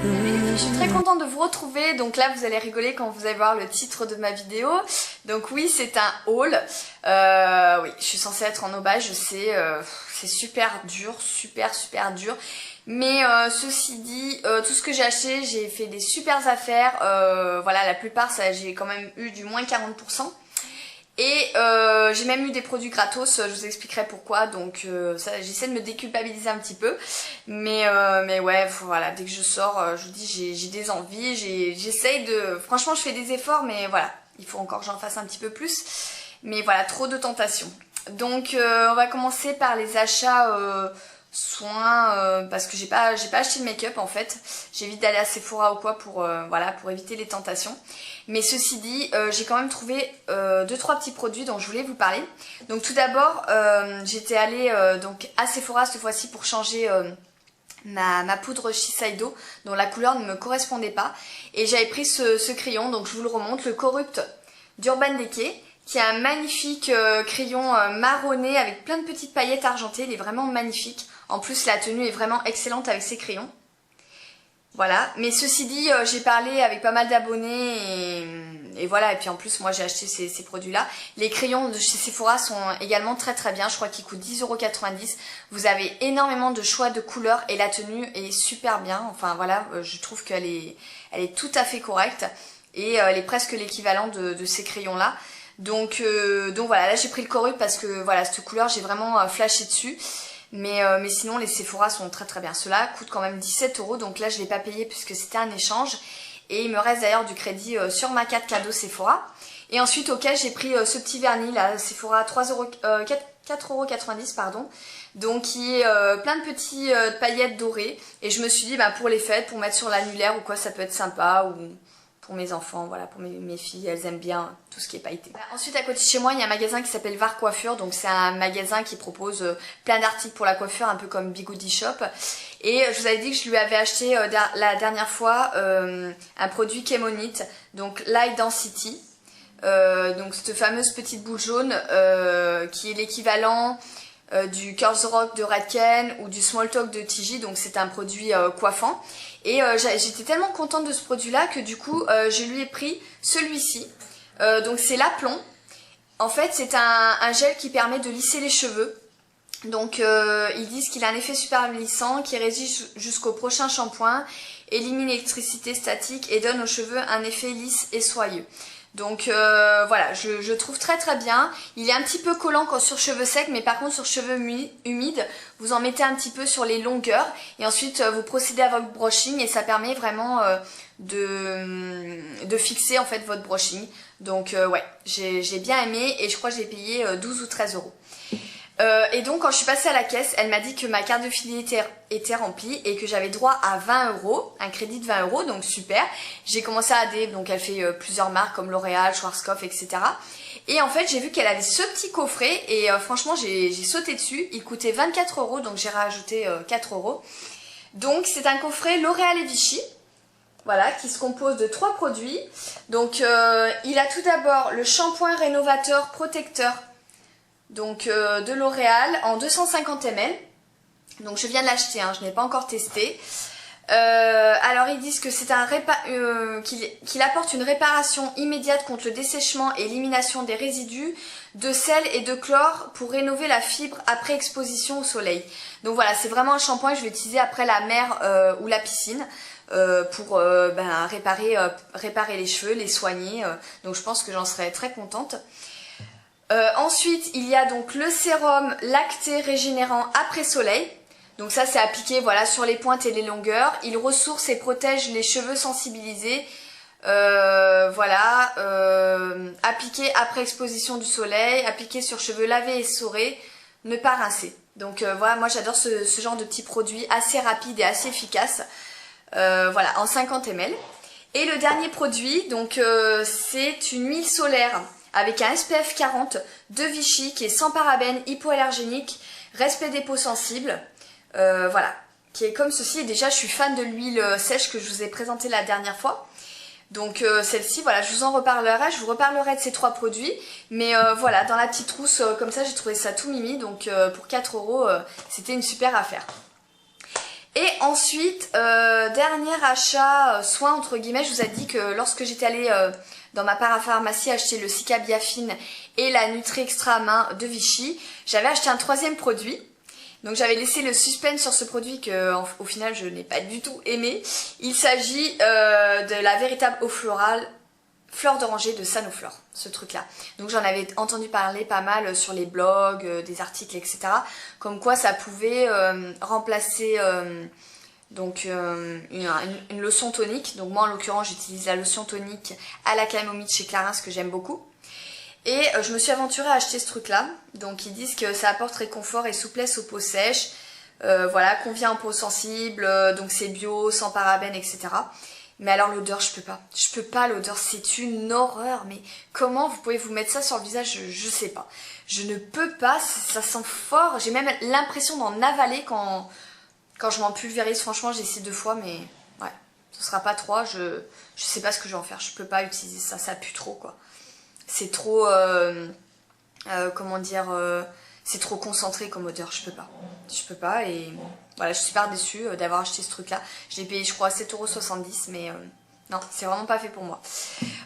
Je suis très contente de vous retrouver, donc là vous allez rigoler quand vous allez voir le titre de ma vidéo. Donc oui, c'est un haul. Oui, je suis censée être en obage, je sais, c'est super dur, super dur. Mais ceci dit, tout ce que j'ai acheté, j'ai fait des super affaires. Voilà, la plupart, j'ai quand même eu du moins 40%. Et j'ai même eu des produits gratos, je vous expliquerai pourquoi, donc j'essaie de me déculpabiliser un petit peu, mais ouais, voilà, dès que je sors, je vous dis, j'ai des envies, j'essaye de, franchement je fais des efforts, mais voilà, il faut encore que j'en fasse un petit peu plus, mais voilà, trop de tentations. Donc on va commencer par les achats soins, parce que j'ai pas acheté de make-up en fait, j'évite d'aller à Sephora ou quoi pour, voilà, pour éviter les tentations. Mais ceci dit, j'ai quand même trouvé 2-3 petits produits dont je voulais vous parler. Donc tout d'abord, j'étais allée donc à Sephora cette fois-ci pour changer ma poudre Shiseido dont la couleur ne me correspondait pas. Et j'avais pris ce crayon, donc je vous le remonte, le Corrupt d'Urban Decay, qui est un magnifique crayon marronné avec plein de petites paillettes argentées. Il est vraiment magnifique. En plus, la tenue est vraiment excellente avec ces crayons. Voilà, mais ceci dit, j'ai parlé avec pas mal d'abonnés et voilà, et puis en plus moi j'ai acheté ces produits-là. Les crayons de chez Sephora sont également très bien, je crois qu'ils coûtent 10,90 €. Vous avez énormément de choix de couleurs et la tenue est super bien, enfin voilà, je trouve qu'elle est tout à fait correcte et elle est presque l'équivalent de ces crayons-là. Donc voilà, là j'ai pris le Corrupt parce que voilà, cette couleur j'ai vraiment flashé dessus. Mais sinon les Sephora sont très bien. Ceux-là coûtent quand même 17 €, donc là je ne l'ai pas payé puisque c'était un échange. Et il me reste d'ailleurs du crédit sur ma carte cadeau Sephora. Et ensuite au cas j'ai pris ce petit vernis là, Sephora 4,90 € pardon. Donc qui est plein de petits paillettes dorées. Et je me suis dit bah, pour les fêtes, pour mettre sur l'annulaire ou quoi, ça peut être sympa. Ou pour mes enfants, voilà, pour mes filles, elles aiment bien tout ce qui est pailleté. Ensuite à côté de chez moi il y a un magasin qui s'appelle Var Coiffure, donc c'est un magasin qui propose plein d'articles pour la coiffure, un peu comme Bigoudi Shop. Et je vous avais dit que je lui avais acheté la dernière fois un produit Kemonite, donc Light Density, donc cette fameuse petite boule jaune qui est l'équivalent du Curls Rock de Redken ou du Small Talk de Tigi, donc c'est un produit coiffant. Et j'étais tellement contente de ce produit là que du coup je lui ai pris celui-ci, donc c'est l'Aplomb. En fait c'est un gel qui permet de lisser les cheveux. Donc ils disent qu'il a un effet super lissant qui résiste jusqu'au prochain shampoing, élimine l'électricité statique et donne aux cheveux un effet lisse et soyeux. Donc voilà, je trouve très bien. Il est un petit peu collant quand sur cheveux secs, mais par contre sur cheveux humides, vous en mettez un petit peu sur les longueurs et ensuite vous procédez à votre brushing et ça permet vraiment de fixer en fait votre brushing. Donc ouais, j'ai bien aimé et je crois que j'ai payé 12 ou 13 €. Et donc quand je suis passée à la caisse, elle m'a dit que ma carte de fidélité était remplie et que j'avais droit à 20 €, un crédit de 20 €, donc super. J'ai commencé à adhérer, donc elle fait plusieurs marques comme L'Oréal, Schwarzkopf, etc. Et en fait j'ai vu qu'elle avait ce petit coffret et franchement j'ai sauté dessus. Il coûtait 24 €, donc j'ai rajouté 4 €. Donc c'est un coffret L'Oréal et Vichy. Voilà, qui se compose de 3 produits. Donc il a tout d'abord le shampoing rénovateur protecteur, donc de L'Oréal en 250 ml. Donc je viens de l'acheter, hein, je n'ai pas encore testé. Alors ils disent que c'est qu'il apporte une réparation immédiate contre le dessèchement et élimination des résidus de sel et de chlore pour rénover la fibre après exposition au soleil. Donc voilà, c'est vraiment un shampoing que je vais utiliser après la mer ou la piscine. Pour réparer les cheveux, les soigner. Donc je pense que j'en serai très contente. Ensuite, il y a donc le sérum lacté régénérant après soleil. Donc ça, c'est appliqué voilà, sur les pointes et les longueurs. Il ressource et protège les cheveux sensibilisés. Voilà, appliqué après exposition du soleil, appliqué sur cheveux lavés et essorés, ne pas rincer. Donc voilà, moi j'adore ce genre de petits produits assez rapides et assez efficaces. Voilà, en 50 ml. Et le dernier produit, donc c'est une huile solaire avec un SPF 40 de Vichy qui est sans parabènes, hypoallergénique, respect des peaux sensibles. Voilà, qui est comme ceci. Et déjà, je suis fan de l'huile sèche que je vous ai présentée la dernière fois. Donc celle-ci, voilà, je vous en reparlerai. Je vous reparlerai de ces 3 produits. Mais voilà, dans la petite trousse, comme ça, j'ai trouvé ça tout mimi. Donc pour 4 €, c'était une super affaire. Et ensuite, dernier achat, soin entre guillemets, je vous ai dit que lorsque j'étais allée dans ma parapharmacie acheter le Cica Biafine et la Nutri Extra main de Vichy, j'avais acheté un troisième produit. Donc j'avais laissé le suspense sur ce produit que au final je n'ai pas du tout aimé. Il s'agit de la véritable eau florale fleur d'oranger de Sanoflore, ce truc là. Donc j'en avais entendu parler pas mal sur les blogs, des articles, etc. Comme quoi ça pouvait remplacer une lotion tonique. Donc moi en l'occurrence j'utilise la lotion tonique à la camomille chez Clarins que j'aime beaucoup. Et je me suis aventurée à acheter ce truc là. Donc ils disent que ça apporte réconfort et souplesse aux peaux sèches. Voilà, convient aux peaux sensibles, donc c'est bio, sans parabènes, etc. Mais alors l'odeur, je peux pas. Je peux pas, l'odeur, c'est une horreur. Mais comment vous pouvez vous mettre ça sur le visage, je sais pas. Je ne peux pas, ça sent fort. J'ai même l'impression d'en avaler quand je m'en pulvérise. Franchement, j'ai essayé 2 fois, mais ouais, ce sera pas 3. Je sais pas ce que je vais en faire. Je peux pas utiliser ça, ça pue trop, quoi. C'est trop, comment dire, c'est trop concentré comme odeur, je peux pas et voilà, je suis super déçue d'avoir acheté ce truc là. Je l'ai payé je crois 7,70 €, mais non, c'est vraiment pas fait pour moi.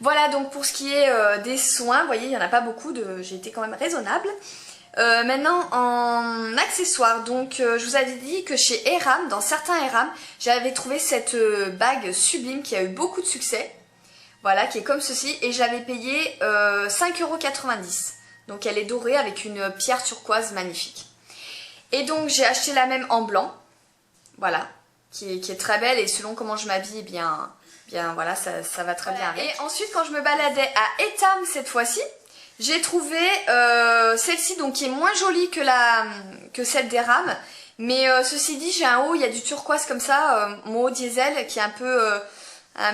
Voilà, donc pour ce qui est des soins, vous voyez, il n'y en a pas beaucoup, j'ai été quand même raisonnable. Maintenant en accessoires, donc je vous avais dit que chez Eram, dans certains Eram, j'avais trouvé cette bague sublime qui a eu beaucoup de succès. Voilà, qui est comme ceci, et j'avais payé 5,90 €. Donc elle est dorée avec une pierre turquoise magnifique. Et donc j'ai acheté la même en blanc, voilà, qui est très belle, et selon comment je m'habille, eh bien voilà, ça va très bien avec. Et ensuite quand je me baladais à Etam cette fois-ci, j'ai trouvé celle-ci, donc qui est moins jolie que celle d'Eram, mais ceci dit, j'ai un haut, il y a du turquoise comme ça, mon haut diesel qui est un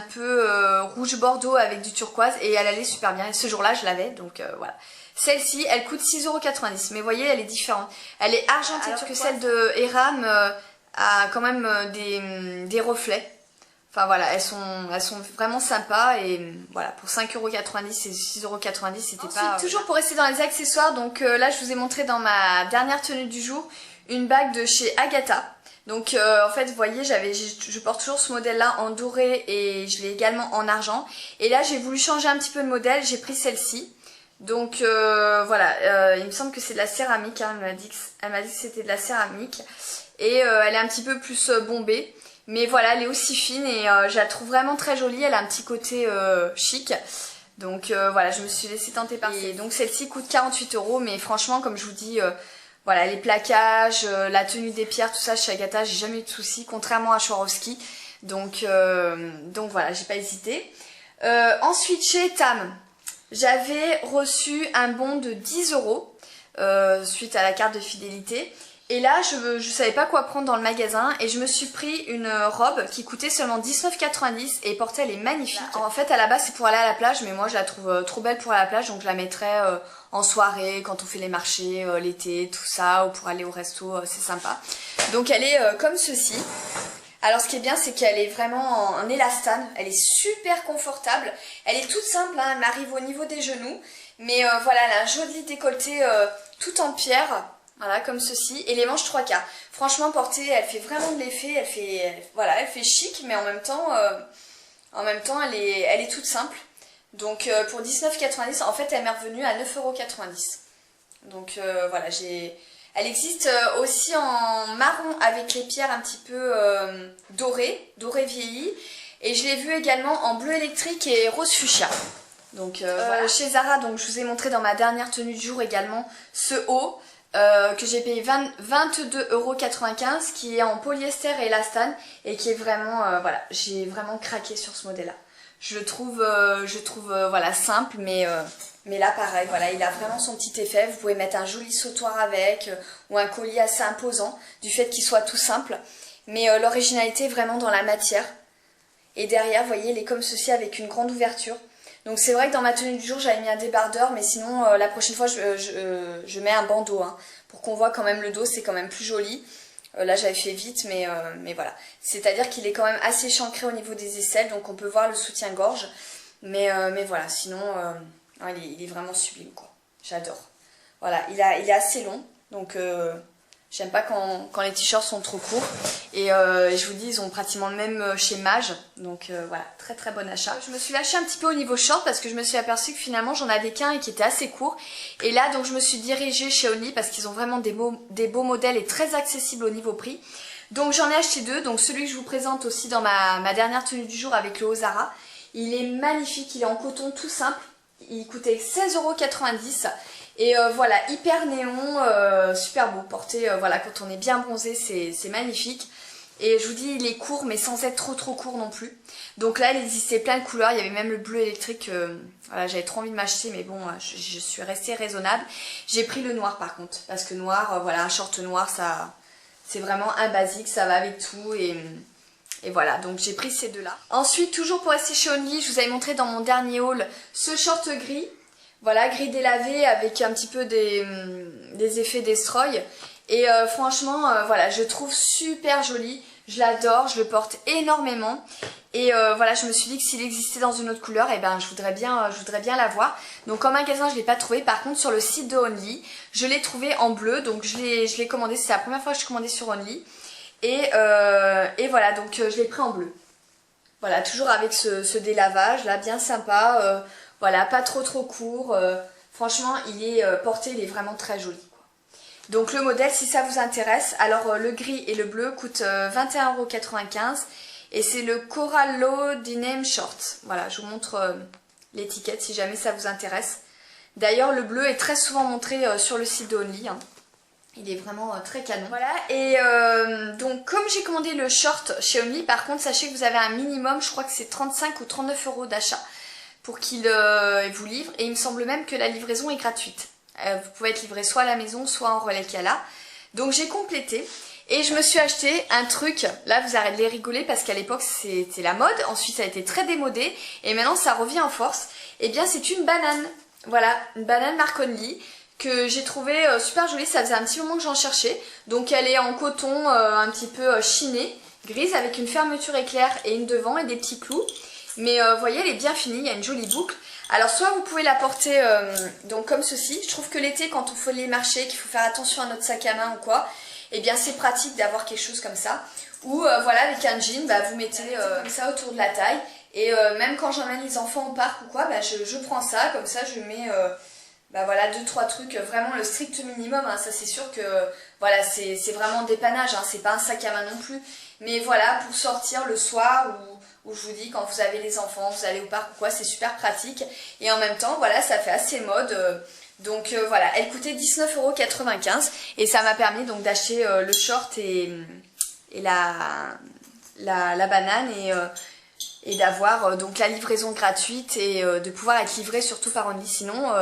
peu rouge bordeaux avec du turquoise, et elle allait super bien. Et ce jour-là, je l'avais, donc voilà. Celle-ci, elle coûte 6,90 €, mais vous voyez, elle est différente. Elle est argentée, alors que celle de Eram a quand même des reflets. Enfin voilà, elles sont vraiment sympas, et voilà, pour 5,90 € et 6,90 €, c'était pas... Toujours pour rester dans les accessoires, donc là, je vous ai montré dans ma dernière tenue du jour, une bague de chez Agatha. Donc en fait vous voyez, je porte toujours ce modèle là en doré, et je l'ai également en argent. Et là j'ai voulu changer un petit peu de modèle, j'ai pris celle-ci. Donc voilà, il me semble que c'est de la céramique, hein, elle m'a dit que c'était de la céramique. Et elle est un petit peu plus bombée. Mais voilà, elle est aussi fine, et je la trouve vraiment très jolie, elle a un petit côté chic. Donc voilà, je me suis laissée tenter par celle-ci. Et donc celle-ci coûte 48 €, mais franchement comme je vous dis... voilà, les plaquages, la tenue des pierres, tout ça chez Agatha, j'ai jamais eu de soucis, contrairement à Swarovski. Donc voilà, j'ai pas hésité. Ensuite, chez Etam, j'avais reçu un bon de 10 € suite à la carte de fidélité. Et là, je savais pas quoi prendre dans le magasin, et je me suis pris une robe qui coûtait seulement 19,90 € et portée, elle est magnifique. En fait, à la base, c'est pour aller à la plage, mais moi, je la trouve trop belle pour aller à la plage, donc je la mettrai en soirée, quand on fait les marchés, l'été, tout ça, ou pour aller au resto, c'est sympa. Donc, elle est comme ceci. Alors, ce qui est bien, c'est qu'elle est vraiment en élastane, elle est super confortable. Elle est toute simple, hein, elle m'arrive au niveau des genoux, mais voilà, elle a un joli décolleté tout en pierre. Voilà, comme ceci, et les manches 3/4. Franchement, portée, elle fait vraiment de l'effet, elle fait chic, mais en même temps, elle est toute simple. Donc pour 19,90 €, en fait, elle m'est revenue à 9,90 €. Donc voilà, elle existe aussi en marron avec les pierres un petit peu dorées vieillies, et je l'ai vue également en bleu électrique et rose fuchsia. Donc voilà. Chez Zara, donc je vous ai montré dans ma dernière tenue du jour également ce haut. Que j'ai payé 22,95 €, qui est en polyester et élastane, et qui est vraiment, voilà, j'ai vraiment craqué sur ce modèle là. Je trouve voilà, simple, mais là pareil, voilà, il a vraiment son petit effet. Vous pouvez mettre un joli sautoir avec, ou un collier assez imposant, du fait qu'il soit tout simple, mais l'originalité est vraiment dans la matière. Et derrière, vous voyez, il est comme ceci avec une grande ouverture. Donc c'est vrai que dans ma tenue du jour, j'avais mis un débardeur, mais sinon la prochaine fois, je mets un bandeau, hein, pour qu'on voit quand même le dos, c'est quand même plus joli. Là j'avais fait vite, mais voilà. C'est-à-dire qu'il est quand même assez échancré au niveau des aisselles, donc on peut voir le soutien-gorge. Mais voilà, sinon il est vraiment sublime, quoi. J'adore. Voilà, il est assez long, donc J'aime pas quand les t-shirts sont trop courts. Et je vous dis, ils ont pratiquement le même chez Mage. Donc voilà, très très bon achat. Je me suis lâchée un petit peu au niveau short parce que je me suis aperçue que finalement j'en avais qu'un et qui était assez court. Et là donc je me suis dirigée chez Only parce qu'ils ont vraiment des beaux modèles et très accessibles au niveau prix. Donc j'en ai acheté deux. Donc celui que je vous présente aussi dans ma dernière tenue du jour avec le haut Zara. Il est magnifique, il est en coton tout simple. Il coûtait 16,90 €. Et voilà, hyper néon, super beau, porté voilà, quand on est bien bronzé, c'est magnifique. Et je vous dis, il est court, mais sans être trop court non plus. Donc là, il existait plein de couleurs, il y avait même le bleu électrique, voilà, j'avais trop envie de m'acheter, mais bon, je suis restée raisonnable. J'ai pris le noir par contre, parce que noir, voilà, un short noir, ça, c'est vraiment un basique, ça va avec tout, et voilà, donc j'ai pris ces deux-là. Ensuite, toujours pour rester chez Only, je vous avais montré dans mon dernier haul ce short gris. Voilà, gris délavé avec un petit peu des effets destroy. Et franchement, voilà, je trouve super joli. Je l'adore, je le porte énormément. Et voilà, je me suis dit que s'il existait dans une autre couleur, eh ben, je voudrais bien l'avoir. Donc en magasin, je ne l'ai pas trouvé. Par contre, sur le site de Only, je l'ai trouvé en bleu. Donc je l'ai commandé, c'est la première fois que je commandais sur Only. Et voilà, donc je l'ai pris en bleu. Voilà, toujours avec ce délavage là, bien sympa. Voilà, pas trop court. Franchement, il est porté, il est vraiment très joli, quoi. Donc le modèle, si ça vous intéresse, alors le gris et le bleu coûtent 21,95 € et c'est le Corallo Denim Short. Voilà, je vous montre l'étiquette si jamais ça vous intéresse. D'ailleurs, le bleu est très souvent montré sur le site de Only, hein. Il est vraiment très canon. Voilà, et donc comme j'ai commandé le short chez Only, par contre, sachez que vous avez un minimum, je crois que c'est 35 ou 39 € d'achat pour qu'il vous livre. Et il me semble même que la livraison est gratuite. Vous pouvez être livré soit à la maison, soit en relais Kala. Donc j'ai complété et je me suis acheté un truc. Là, vous arrêtez de rigoler parce qu'à l'époque, c'était la mode. Ensuite, ça a été très démodé et maintenant, ça revient en force. Eh bien, c'est une banane. Voilà, une banane Marc Only que j'ai trouvé super jolie. Ça faisait un petit moment que j'en cherchais. Donc elle est en coton un petit peu chiné, grise, avec une fermeture éclair et une devant et des petits clous. Mais vous voyez, elle est bien finie, il y a une jolie boucle. Alors soit vous pouvez la porter donc comme ceci. Je trouve que l'été, quand on faut les marcher, qu'il faut faire attention à notre sac à main ou quoi, eh bien c'est pratique d'avoir quelque chose comme ça. Ou voilà, avec un jean, bah, vous mettez comme ça autour de la taille. Et même quand j'emmène les enfants au parc ou quoi, bah, je prends ça, comme ça je mets bah, voilà, 2-3 trucs, vraiment le strict minimum, hein. Ça c'est sûr que voilà, c'est vraiment dépannage, hein. C'est pas un sac à main non plus. Mais voilà, pour sortir le soir ou je vous dis, quand vous avez les enfants, vous allez au parc ou quoi, c'est super pratique. Et en même temps, voilà, ça fait assez mode. Donc voilà, elle coûtait 19,95 € et ça m'a permis donc d'acheter le short et la banane et d'avoir donc la livraison gratuite et de pouvoir être livré surtout par Only. Sinon,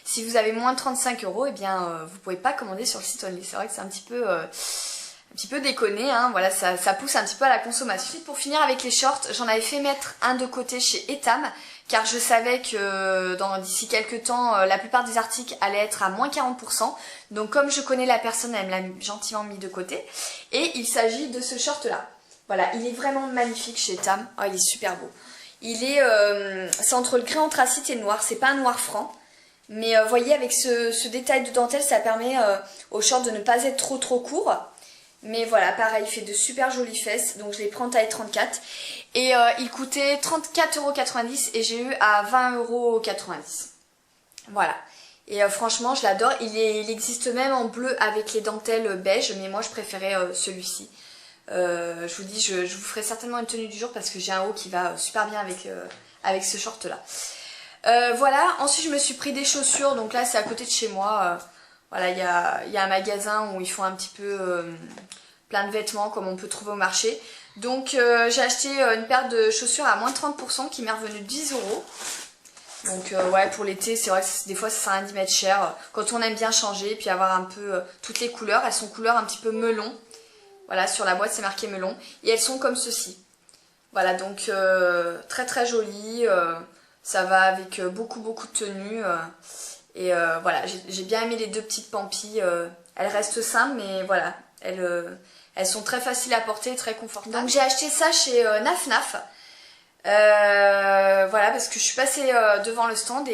si vous avez moins de 35 €, eh bien vous pouvez pas commander sur le site Only. C'est vrai que c'est un petit peu déconné, hein. Voilà, ça pousse un petit peu à la consommation. Ensuite, pour finir avec les shorts, j'en avais fait mettre un de côté chez Etam, car je savais que d'ici quelques temps, la plupart des articles allaient être à moins 40%. Donc comme je connais la personne, elle me l'a gentiment mis de côté. Et il s'agit de ce short-là. Voilà, il est vraiment magnifique chez Etam. Oh, il est super beau. Il est, c'est entre le gris anthracite et le noir. C'est pas un noir franc. Mais vous voyez, avec ce détail de dentelle, ça permet au short de ne pas être trop court. Mais voilà, pareil, il fait de super jolies fesses. Donc je l'ai pris en taille 34. Et il coûtait 34,90 € et j'ai eu à 20,90 €. Voilà. Et franchement, je l'adore. Il existe même en bleu avec les dentelles beige. Mais moi, je préférais celui-ci. Je vous dis, je vous ferai certainement une tenue du jour parce que j'ai un haut qui va super bien avec ce short là. Voilà, ensuite je me suis pris des chaussures, donc là c'est à côté de chez moi. Voilà, il y a un magasin où ils font un petit peu plein de vêtements comme on peut trouver au marché. Donc j'ai acheté une paire de chaussures à moins 30% qui m'est revenue 10 €. Donc ouais, pour l'été, c'est vrai que des fois ça sert à rien d'y mettre cher. Quand on aime bien changer, puis avoir un peu toutes les couleurs, elles sont couleur un petit peu melon. Voilà, sur la boîte c'est marqué melon. Et elles sont comme ceci. Voilà, donc très jolies. Ça va avec beaucoup de tenues. Et voilà, j'ai bien aimé les deux petites pampilles. Elles restent simples, mais voilà, elles sont très faciles à porter, très confortables. Donc j'ai acheté ça chez Naf Naf. Voilà, parce que je suis passée devant le stand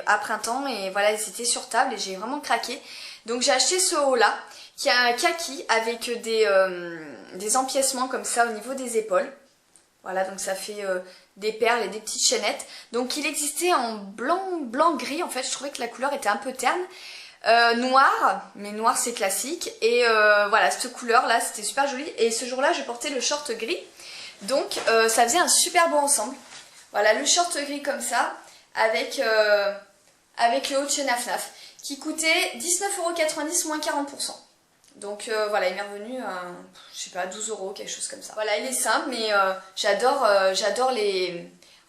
à printemps et voilà, ils étaient sur table et j'ai vraiment craqué. Donc j'ai acheté ce haut là qui est un kaki avec des empiècements comme ça au niveau des épaules. Voilà, donc ça fait des perles et des petites chaînettes. Donc il existait en blanc-gris, en fait, je trouvais que la couleur était un peu terne. Noir, mais noir c'est classique. Et voilà, cette couleur là, c'était super joli. Et ce jour-là, je portais le short gris. Donc ça faisait un super beau ensemble. Voilà, le short gris comme ça, avec le haut de chez Naf Naf, qui coûtait 19,90 € moins 40%. Donc voilà, il m'est revenu à, je sais pas, 12 €, quelque chose comme ça. Voilà, il est simple, mais j'adore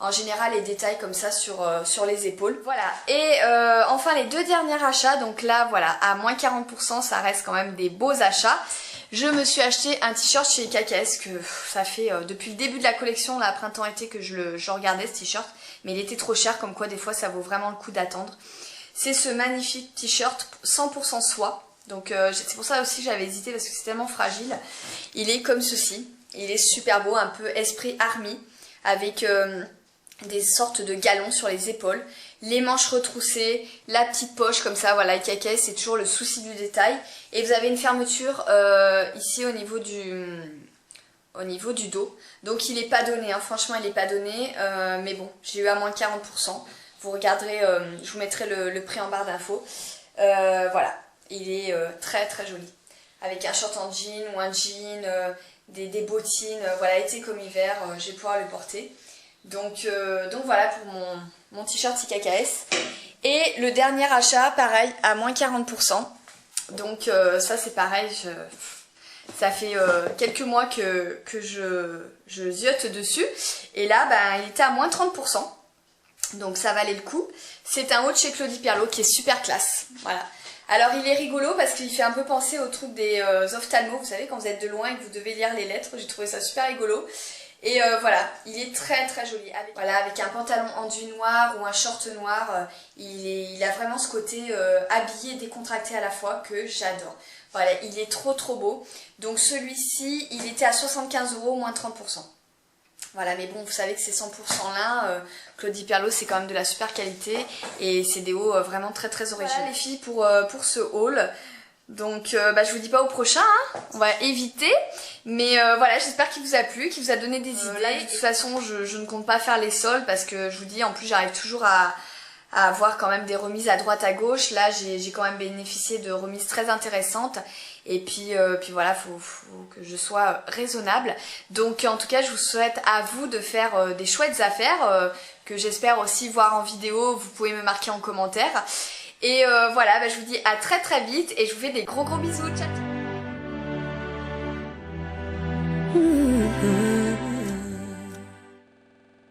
en général les détails comme ça sur les épaules. Voilà, et enfin les deux derniers achats, donc là voilà, à moins 40%, ça reste quand même des beaux achats. Je me suis acheté un t-shirt chez KKS que ça fait depuis le début de la collection, là, printemps-été, que je regardais ce t-shirt, mais il était trop cher, comme quoi des fois ça vaut vraiment le coup d'attendre. C'est ce magnifique t-shirt 100% soie. Donc c'est pour ça aussi que j'avais hésité parce que c'est tellement fragile. Il est comme ceci, il est super beau, un peu esprit army, avec des sortes de galons sur les épaules, les manches retroussées, la petite poche comme ça, voilà, KKS c'est toujours le souci du détail. Et vous avez une fermeture ici au niveau du dos. Donc il n'est pas donné, hein. Franchement il n'est pas donné, mais bon, j'ai eu à moins 40%. Vous regarderez, je vous mettrai le prix en barre d'infos. Voilà. Il est très très joli. Avec un short en jean ou un jean, des bottines, voilà, été comme hiver, je vais pouvoir le porter. Donc voilà pour mon t-shirt IKKS. Et le dernier achat, pareil, à moins 40%. Donc ça c'est pareil, ça fait quelques mois que je ziote dessus. Et là, bah, il était à moins 30%. Donc ça valait le coup. C'est un haut de chez Claudie Pierlot qui est super classe. Voilà. Alors il est rigolo parce qu'il fait un peu penser au truc des ophtalmos, vous savez, quand vous êtes de loin et que vous devez lire les lettres, j'ai trouvé ça super rigolo. Et voilà, il est très très joli. Avec un pantalon enduit noir ou un short noir, il a vraiment ce côté habillé et décontracté à la fois que j'adore. Voilà, il est trop trop beau. Donc celui-ci, il était à 75 € moins 30%. Voilà, mais bon, vous savez que c'est 100% lin. Claudie Pierlot, c'est quand même de la super qualité et c'est des hauts vraiment très très originaux. Voilà les filles pour ce haul. Donc bah, je vous dis pas au prochain, hein. On va éviter. Mais voilà, j'espère qu'il vous a plu, qu'il vous a donné des idées. Là, de toute façon, je ne compte pas faire les soldes parce que je vous dis, en plus j'arrive toujours à avoir quand même des remises à droite à gauche. Là j'ai quand même bénéficié de remises très intéressantes. Et puis voilà, faut que je sois raisonnable. Donc en tout cas, je vous souhaite à vous de faire des chouettes affaires que j'espère aussi voir en vidéo. Vous pouvez me marquer en commentaire. Et voilà, bah, je vous dis à très très vite et je vous fais des gros bisous. Ciao, ciao.